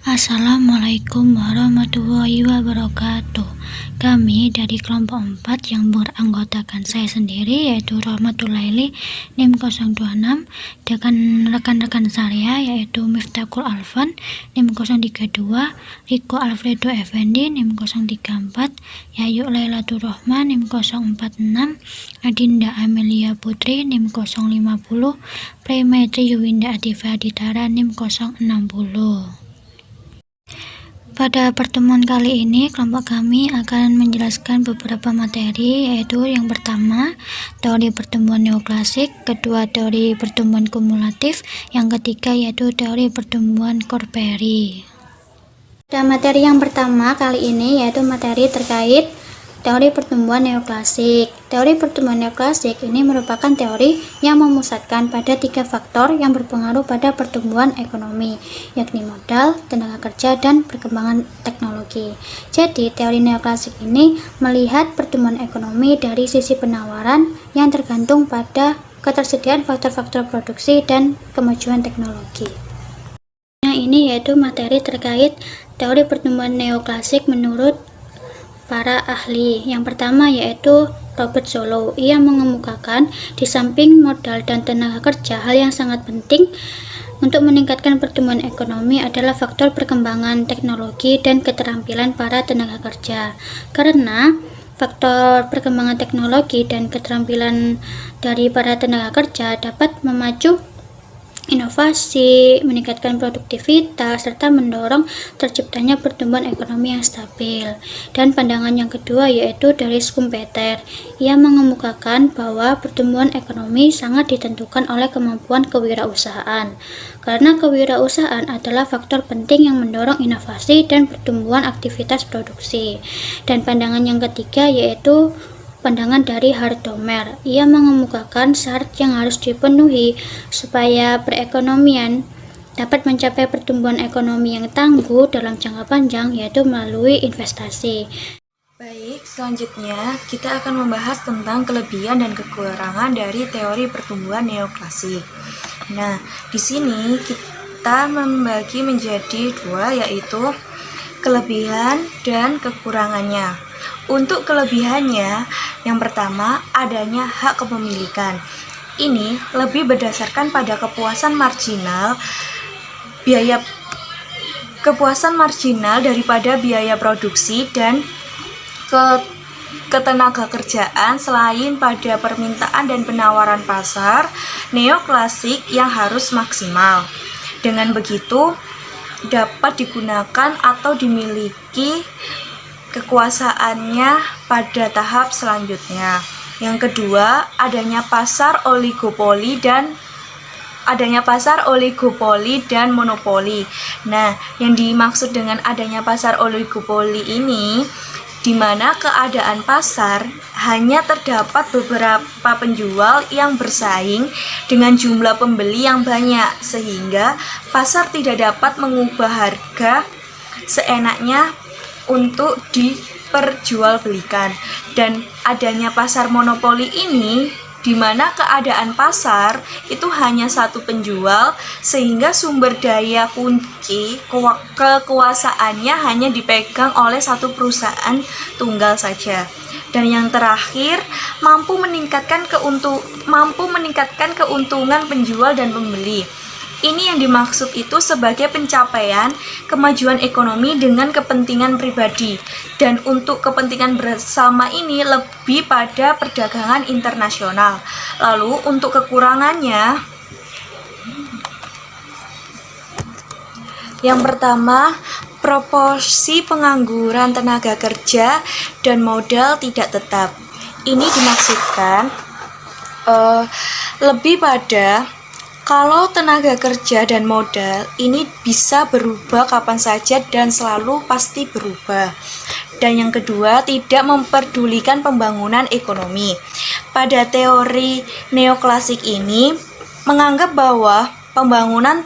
Assalamualaikum warahmatullahi wabarakatuh. Kami dari kelompok 4 yang beranggotakan saya sendiri yaitu Rahmatul Laili NIM 026 dengan rekan-rekan saya yaitu Miftahul Alfan NIM 032, Riko Alfredo Effendi NIM 034, Yayu Lailatul Rahman NIM 046, Adinda Amelia Putri NIM 050, Premetri Yuwinda Atifa Aditara NIM 060. Pada pertemuan kali ini, kelompok kami akan menjelaskan beberapa materi, yaitu yang pertama, teori pertumbuhan neoklasik, kedua, teori pertumbuhan kumulatif, yang ketiga, yaitu teori pertumbuhan Corperi. Pada materi yang pertama kali ini, yaitu materi terkait teori pertumbuhan neoklasik. Teori pertumbuhan neoklasik ini merupakan teori yang memusatkan pada 3 faktor yang berpengaruh pada pertumbuhan ekonomi, yakni modal, tenaga kerja, dan perkembangan teknologi. Jadi, teori neoklasik ini melihat pertumbuhan ekonomi dari sisi penawaran yang tergantung pada ketersediaan faktor-faktor produksi dan kemajuan teknologi. Nah, ini yaitu materi terkait teori pertumbuhan neoklasik menurut para ahli. Yang pertama yaitu Robert Solow. Ia mengemukakan di samping modal dan tenaga kerja, hal yang sangat penting untuk meningkatkan pertumbuhan ekonomi adalah faktor perkembangan teknologi dan keterampilan para tenaga kerja. Karena faktor perkembangan teknologi dan keterampilan dari para tenaga kerja dapat memacu inovasi, meningkatkan produktivitas, serta mendorong terciptanya pertumbuhan ekonomi yang stabil. Dan pandangan yang kedua yaitu dari Schumpeter. Ia mengemukakan bahwa pertumbuhan ekonomi sangat ditentukan oleh kemampuan kewirausahaan, karena kewirausahaan adalah faktor penting yang mendorong inovasi dan pertumbuhan aktivitas produksi. Dan pandangan yang ketiga yaitu pandangan dari Hartomer. Ia mengemukakan syarat yang harus dipenuhi supaya perekonomian dapat mencapai pertumbuhan ekonomi yang tangguh dalam jangka panjang, yaitu melalui investasi. Baik, selanjutnya kita akan membahas tentang kelebihan dan kekurangan dari teori pertumbuhan neoklasik. Nah, di sini kita membagi menjadi 2, yaitu kelebihan dan kekurangannya. Untuk kelebihannya, yang pertama adanya hak kepemilikan. Ini lebih berdasarkan pada kepuasan marginal daripada biaya produksi dan ketenaga kerjaan selain pada permintaan dan penawaran pasar neoklasik yang harus maksimal. Dengan begitu dapat digunakan atau dimiliki kekuasaannya pada tahap selanjutnya. Yang kedua, adanya pasar oligopoli dan monopoli. Nah, yang dimaksud dengan adanya pasar oligopoli ini di mana keadaan pasar hanya terdapat beberapa penjual yang bersaing dengan jumlah pembeli yang banyak, sehingga pasar tidak dapat mengubah harga seenaknya untuk diperjualbelikan. Dan adanya pasar monopoli ini di mana keadaan pasar itu hanya satu penjual, sehingga sumber daya kunci kekuasaannya hanya dipegang oleh satu perusahaan tunggal saja. Dan yang terakhir, mampu meningkatkan keuntungan penjual dan pembeli. Ini yang dimaksud itu sebagai pencapaian kemajuan ekonomi dengan kepentingan pribadi, dan untuk kepentingan bersama ini lebih pada perdagangan internasional. Lalu untuk kekurangannya, yang pertama, proporsi pengangguran tenaga kerja dan modal tidak tetap. Ini dimaksudkan lebih pada kalau tenaga kerja dan modal ini bisa berubah kapan saja dan selalu pasti berubah. Dan yang kedua, tidak memperdulikan pembangunan ekonomi. Pada teori neoklasik ini menganggap bahwa pembangunan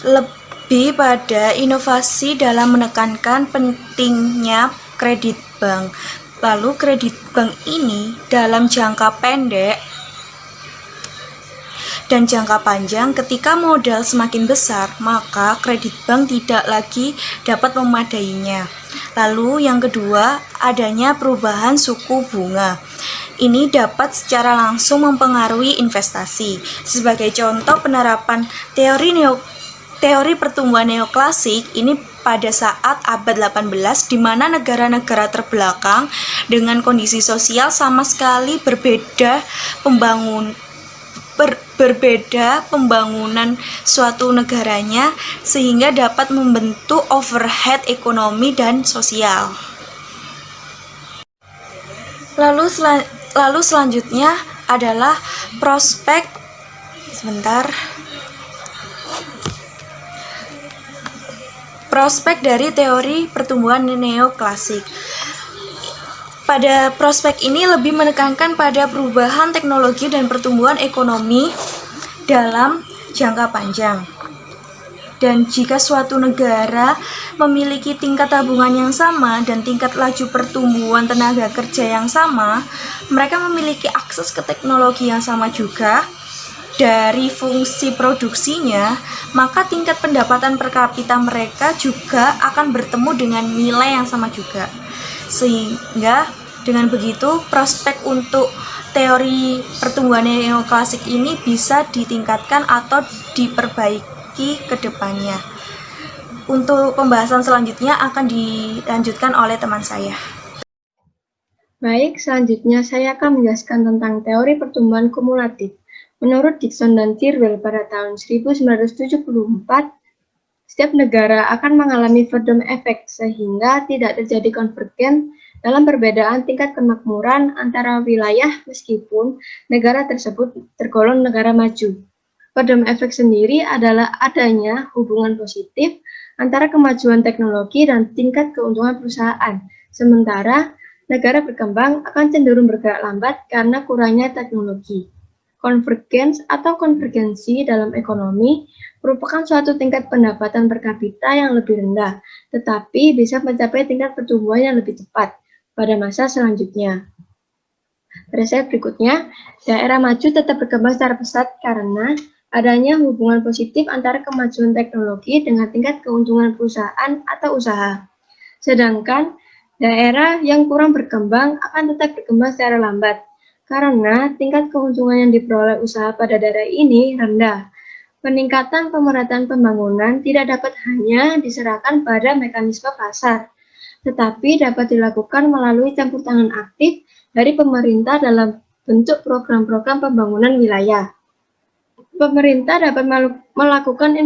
lebih pada inovasi dalam menekankan pentingnya kredit bank. Lalu kredit bank ini dalam jangka pendek Dan jangka panjang, ketika modal semakin besar, maka kredit bank tidak lagi dapat memadainya. Lalu yang kedua, adanya perubahan suku bunga. Ini dapat secara langsung mempengaruhi investasi. Sebagai contoh penerapan teori pertumbuhan neoklasik ini pada saat abad 18 di mana negara-negara terbelakang dengan kondisi sosial sama sekali berbeda pembangunan suatu negaranya sehingga dapat membentuk overhead ekonomi dan sosial. Lalu selanjutnya adalah prospek dari teori pertumbuhan neoklasik. Pada prospek ini lebih menekankan pada perubahan teknologi dan pertumbuhan ekonomi dalam jangka panjang. Dan jika suatu negara memiliki tingkat tabungan yang sama dan tingkat laju pertumbuhan tenaga kerja yang sama, mereka memiliki akses ke teknologi yang sama juga dari fungsi produksinya, maka tingkat pendapatan per kapita mereka juga akan bertemu dengan nilai yang sama juga. Sehingga dengan begitu prospek untuk teori pertumbuhan neoklasik ini bisa ditingkatkan atau diperbaiki ke depannya. Untuk pembahasan selanjutnya akan dilanjutkan oleh teman saya. Baik, selanjutnya saya akan menjelaskan tentang teori pertumbuhan kumulatif. Menurut Dickson dan Thirlwell pada tahun 1974, setiap negara akan mengalami Verdun effect sehingga tidak terjadi konvergen dalam perbedaan tingkat kemakmuran antara wilayah meskipun negara tersebut tergolong negara maju. Verdun effect sendiri adalah adanya hubungan positif antara kemajuan teknologi dan tingkat keuntungan perusahaan. Sementara negara berkembang akan cenderung bergerak lambat karena kurangnya teknologi. Konvergens atau konvergensi dalam ekonomi merupakan suatu tingkat pendapatan per kapita yang lebih rendah, tetapi bisa mencapai tingkat pertumbuhan yang lebih cepat pada masa selanjutnya. Pada slide berikutnya, daerah maju tetap berkembang secara pesat karena adanya hubungan positif antara kemajuan teknologi dengan tingkat keuntungan perusahaan atau usaha. Sedangkan daerah yang kurang berkembang akan tetap berkembang secara lambat, karena tingkat keuntungan yang diperoleh usaha pada daerah ini rendah. Peningkatan pemerataan pembangunan tidak dapat hanya diserahkan pada mekanisme pasar, tetapi dapat dilakukan melalui campur tangan aktif dari pemerintah dalam bentuk program-program pembangunan wilayah. Pemerintah dapat melakukan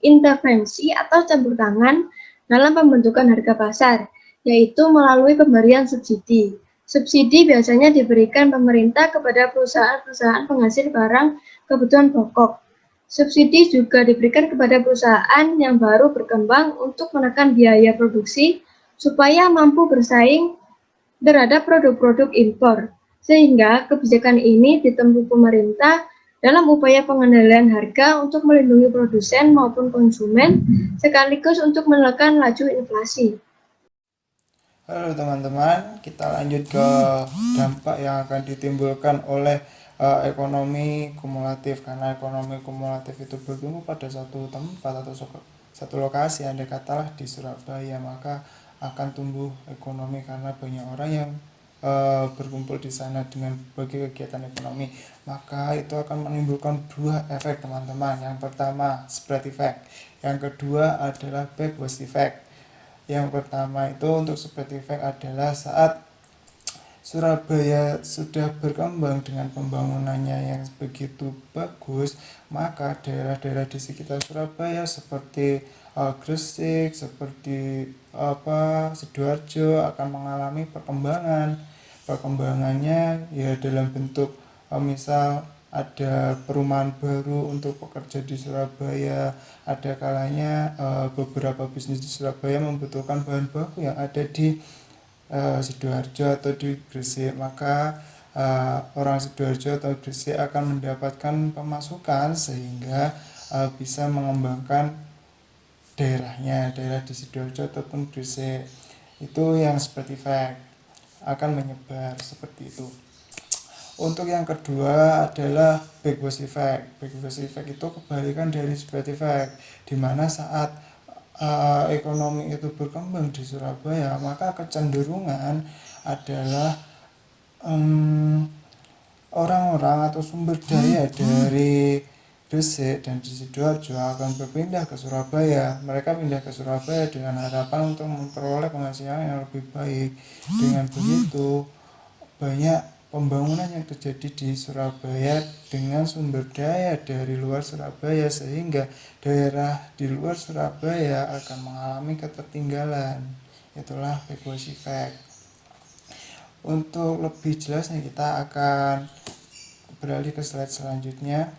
intervensi atau campur tangan dalam pembentukan harga pasar, yaitu melalui pemberian subsidi. Subsidi biasanya diberikan pemerintah kepada perusahaan-perusahaan penghasil barang kebutuhan pokok. Subsidi juga diberikan kepada perusahaan yang baru berkembang untuk menekan biaya produksi supaya mampu bersaing terhadap produk-produk impor. Sehingga kebijakan ini ditempuh pemerintah dalam upaya pengendalian harga untuk melindungi produsen maupun konsumen sekaligus untuk menekan laju inflasi. Halo teman-teman, kita lanjut ke dampak yang akan ditimbulkan oleh ekonomi kumulatif. Karena ekonomi kumulatif itu bertumbuh pada satu tempat atau satu lokasi, andai katalah di Surabaya, maka akan tumbuh ekonomi karena banyak orang yang berkumpul di sana dengan berbagai kegiatan ekonomi. Maka itu akan menimbulkan dua efek teman-teman. Yang pertama spread effect, yang kedua adalah backwash effect. Yang pertama itu untuk spread effect adalah saat Surabaya sudah berkembang dengan pembangunannya yang begitu bagus, maka daerah-daerah di sekitar Surabaya seperti Gresik, seperti Sidoarjo akan mengalami perkembangan. Perkembangannya ya dalam bentuk misal ada perumahan baru untuk pekerja di Surabaya. Ada kalanya beberapa bisnis di Surabaya membutuhkan bahan baku yang ada di Sidoarjo atau di Gresik, maka orang Sidoarjo atau Gresik akan mendapatkan pemasukan sehingga bisa mengembangkan daerah di Sidoarjo ataupun Gresik. Itu yang spread effect akan menyebar seperti itu. Untuk yang kedua adalah backwards effect. Backwards effect itu kebalikan dari spread effect, di mana saat ekonomi itu berkembang di Surabaya, maka kecenderungan adalah em, orang-orang atau sumber daya dari Gresik dan di Sidoarjo akan berpindah ke Surabaya. Mereka pindah ke Surabaya dengan harapan untuk memperoleh penghasilan yang lebih baik. Dengan begitu, banyak pembangunan yang terjadi di Surabaya dengan sumber daya dari luar Surabaya, sehingga daerah di luar Surabaya akan mengalami ketertinggalan. Itulah backward effect. Untuk lebih jelasnya kita akan beralih ke slide selanjutnya.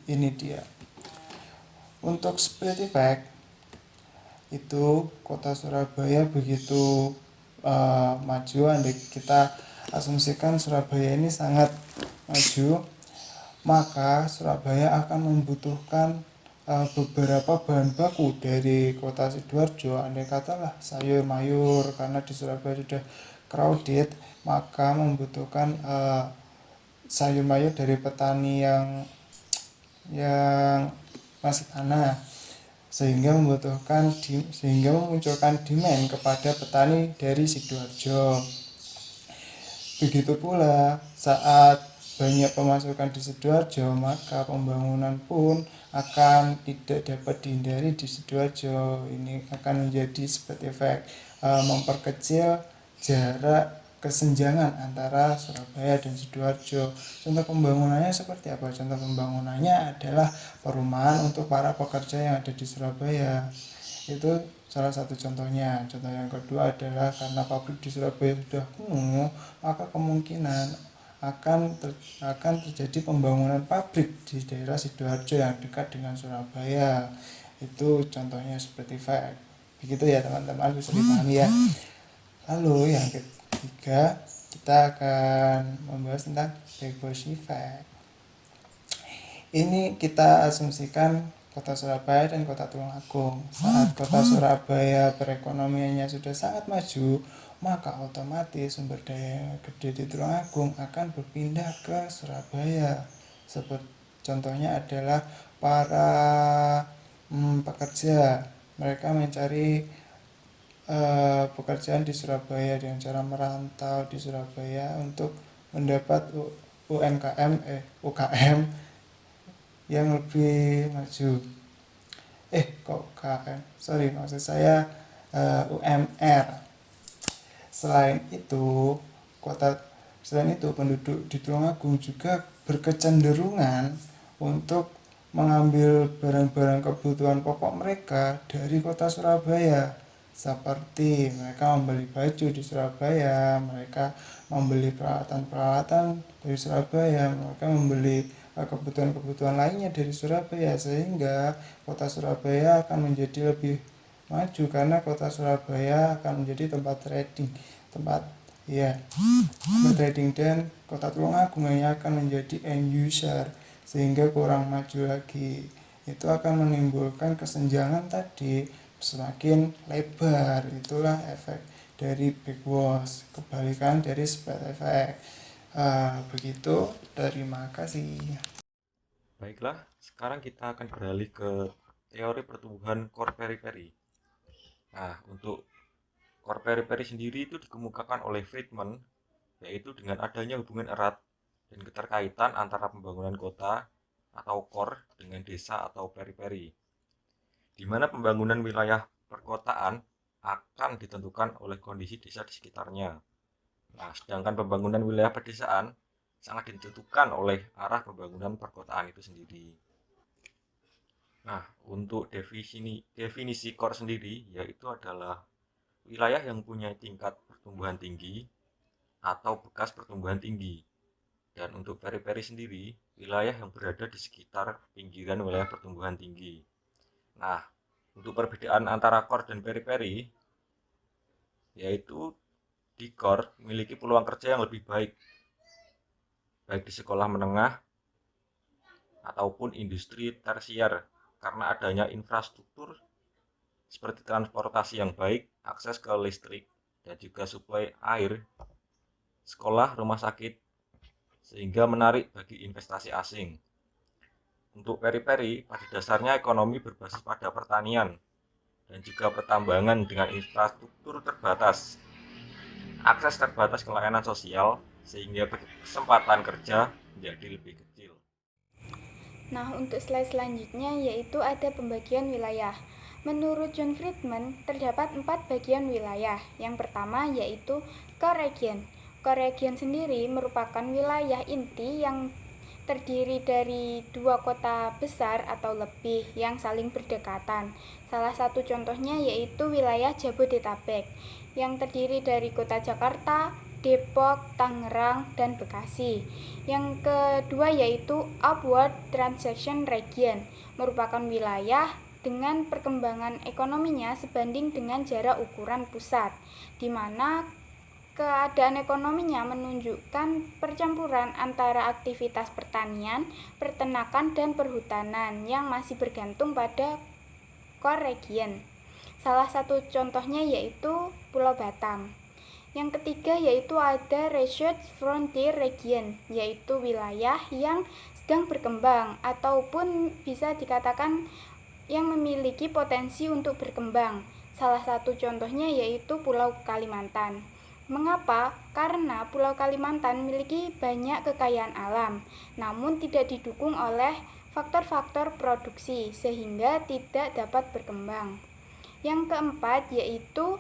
Ini dia. Untuk split effect itu kota Surabaya begitu maju, andai kita asumsikan Surabaya ini sangat maju, maka Surabaya akan membutuhkan beberapa bahan baku dari kota Sidoarjo. Andai katalah sayur mayur, karena di Surabaya sudah crowded, maka membutuhkan sayur mayur dari petani yang masih tanah, sehingga memunculkan demand kepada petani dari Sidoarjo. Begitu pula saat banyak pemasukan di Sidoarjo, maka pembangunan pun akan tidak dapat dihindari di Sidoarjo. Ini akan menjadi seperti efek memperkecil jarak kesenjangan antara Surabaya dan Sidoarjo. Contoh pembangunannya seperti apa? Contoh pembangunannya adalah perumahan untuk para pekerja yang ada di Surabaya. Itu salah satu contohnya. Contoh yang kedua adalah karena pabrik di Surabaya sudah penuh, maka kemungkinan akan terjadi pembangunan pabrik di daerah Sidoarjo yang dekat dengan Surabaya. Itu contohnya seperti fact. Begitu ya teman-teman, bisa dipahami ya. Lalu yang ketiga, kita akan membahas tentang backward effect. Ini kita asumsikan kota Surabaya dan kota Tulungagung. Saat kota Surabaya perekonomiannya sudah sangat maju, maka otomatis sumber daya gede di Tulungagung akan berpindah ke Surabaya. Seperti contohnya adalah para pekerja. Mereka mencari pekerjaan di Surabaya dengan cara merantau di Surabaya untuk mendapat UKM yang lebih maju. Kok UKM? Sorry, maksud saya UMR. Selain itu penduduk di Tulungagung juga berkecenderungan untuk mengambil barang-barang kebutuhan pokok mereka dari kota Surabaya, seperti mereka membeli baju di Surabaya, mereka membeli peralatan-peralatan dari Surabaya, mereka membeli kebutuhan-kebutuhan lainnya dari Surabaya, sehingga kota Surabaya akan menjadi lebih maju karena kota Surabaya akan menjadi tempat trading dan kota Tulungagung hanya akan menjadi end user, sehingga kurang maju lagi. Itu akan menimbulkan kesenjangan tadi semakin lebar. Itulah efek dari backwash, kebalikan dari spread effect. Begitu, terima kasih. Baiklah, sekarang kita akan beralih ke teori pertumbuhan core periphery. Nah, untuk core periphery sendiri itu dikemukakan oleh Friedman, yaitu dengan adanya hubungan erat dan keterkaitan antara pembangunan kota atau core dengan desa atau periphery, di mana pembangunan wilayah perkotaan akan ditentukan oleh kondisi desa di sekitarnya. Nah, sedangkan pembangunan wilayah pedesaan sangat ditentukan oleh arah pembangunan perkotaan itu sendiri. Nah, untuk definisi core sendiri yaitu adalah wilayah yang punya tingkat pertumbuhan tinggi atau bekas pertumbuhan tinggi. Dan untuk periphery sendiri, wilayah yang berada di sekitar pinggiran wilayah pertumbuhan tinggi. Nah, untuk perbedaan antara core dan periphery, yaitu di core memiliki peluang kerja yang lebih baik di sekolah menengah ataupun industri tersier, karena adanya infrastruktur seperti transportasi yang baik, akses ke listrik, dan juga suplai air, sekolah, rumah sakit, sehingga menarik bagi investasi asing. Untuk periperi, pada dasarnya ekonomi berbasis pada pertanian dan juga pertambangan dengan infrastruktur terbatas, akses terbatas ke layanan sosial, sehingga kesempatan kerja menjadi lebih kecil. Nah, untuk slide selanjutnya yaitu ada pembagian wilayah. Menurut John Friedman, terdapat 4 bagian wilayah. Yang pertama yaitu core region. Core region sendiri merupakan wilayah inti yang terdiri dari 2 kota besar atau lebih yang saling berdekatan. Salah satu contohnya yaitu wilayah Jabodetabek yang terdiri dari kota Jakarta, Depok, Tangerang, dan Bekasi. Yang kedua yaitu Upward Transaction Region, merupakan wilayah dengan perkembangan ekonominya sebanding dengan jarak ukuran pusat, di mana keadaan ekonominya menunjukkan percampuran antara aktivitas pertanian, peternakan, dan perhutanan yang masih bergantung pada core region. Salah satu contohnya yaitu Pulau Batam. Yang ketiga yaitu ada Research Frontier Region, yaitu wilayah yang sedang berkembang ataupun bisa dikatakan yang memiliki potensi untuk berkembang. Salah satu contohnya yaitu Pulau Kalimantan. Mengapa? Karena Pulau Kalimantan memiliki banyak kekayaan alam, namun tidak didukung oleh faktor-faktor produksi sehingga tidak dapat berkembang. Yang keempat yaitu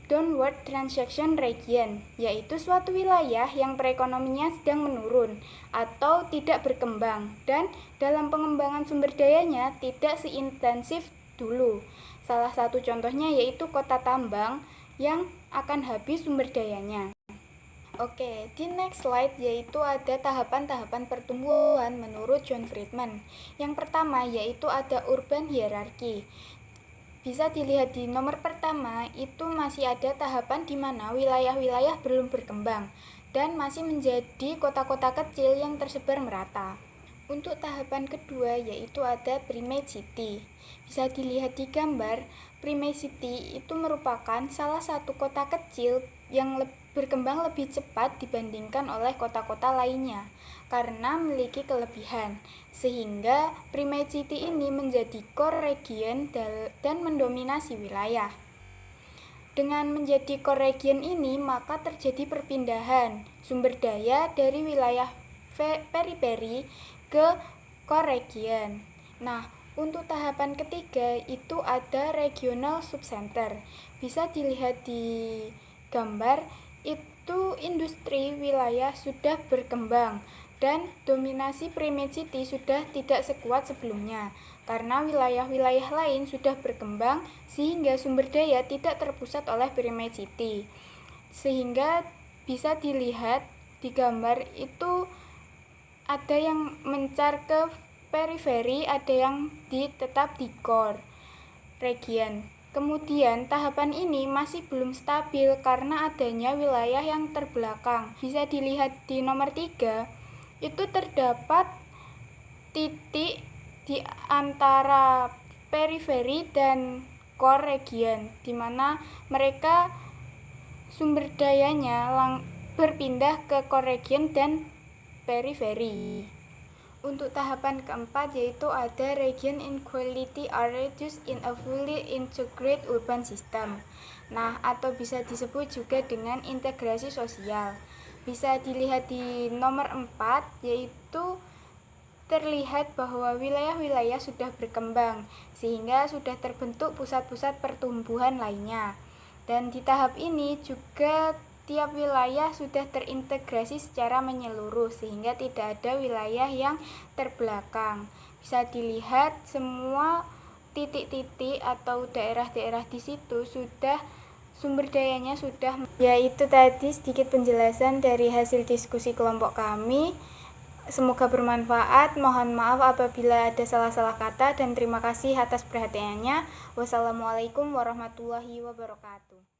Downward Transaction Region, yaitu suatu wilayah yang perekonomiannya sedang menurun atau tidak berkembang dan dalam pengembangan sumber dayanya tidak seintensif dulu. Salah satu contohnya yaitu kota tambang yang akan habis sumber dayanya. Oke, di next slide yaitu ada tahapan-tahapan pertumbuhan menurut John Friedman. Yang pertama yaitu ada urban hierarchy. Bisa dilihat di nomor pertama, itu masih ada tahapan di mana wilayah-wilayah belum berkembang dan masih menjadi kota-kota kecil yang tersebar merata. Untuk tahapan kedua yaitu ada primate city. Bisa dilihat di gambar, primate city itu merupakan salah satu kota kecil yang berkembang lebih cepat dibandingkan oleh kota-kota lainnya karena memiliki kelebihan, sehingga primate city ini menjadi core region dan mendominasi wilayah. Dengan menjadi core region ini, maka terjadi perpindahan sumber daya dari wilayah periperi ke core region. Nah, untuk tahapan ketiga itu ada regional subcenter. Bisa dilihat di gambar, itu industri wilayah sudah berkembang dan dominasi primate city sudah tidak sekuat sebelumnya karena wilayah-wilayah lain sudah berkembang sehingga sumber daya tidak terpusat oleh primate city. Sehingga bisa dilihat di gambar itu ada yang mencar ke periferi, ada yang tetap di core region. Kemudian tahapan ini masih belum stabil karena adanya wilayah yang terbelakang. Bisa dilihat di nomor 3, itu terdapat titik di antara periferi dan core region, di mana mereka sumber dayanya berpindah ke core region dan periferi. Untuk tahapan keempat yaitu ada region inequality are reduced in a fully integrated urban system. Nah, atau bisa disebut juga dengan integrasi sosial. Bisa dilihat di nomor 4 yaitu terlihat bahwa wilayah-wilayah sudah berkembang sehingga sudah terbentuk pusat-pusat pertumbuhan lainnya. Dan di tahap ini juga tiap wilayah sudah terintegrasi secara menyeluruh sehingga tidak ada wilayah yang terbelakang. Bisa dilihat semua titik-titik atau daerah-daerah di situ sudah sumber dayanya sudah. Ya, itu tadi sedikit penjelasan dari hasil diskusi kelompok kami. Semoga bermanfaat. Mohon maaf apabila ada salah-salah kata dan terima kasih atas perhatiannya. Wassalamualaikum warahmatullahi wabarakatuh.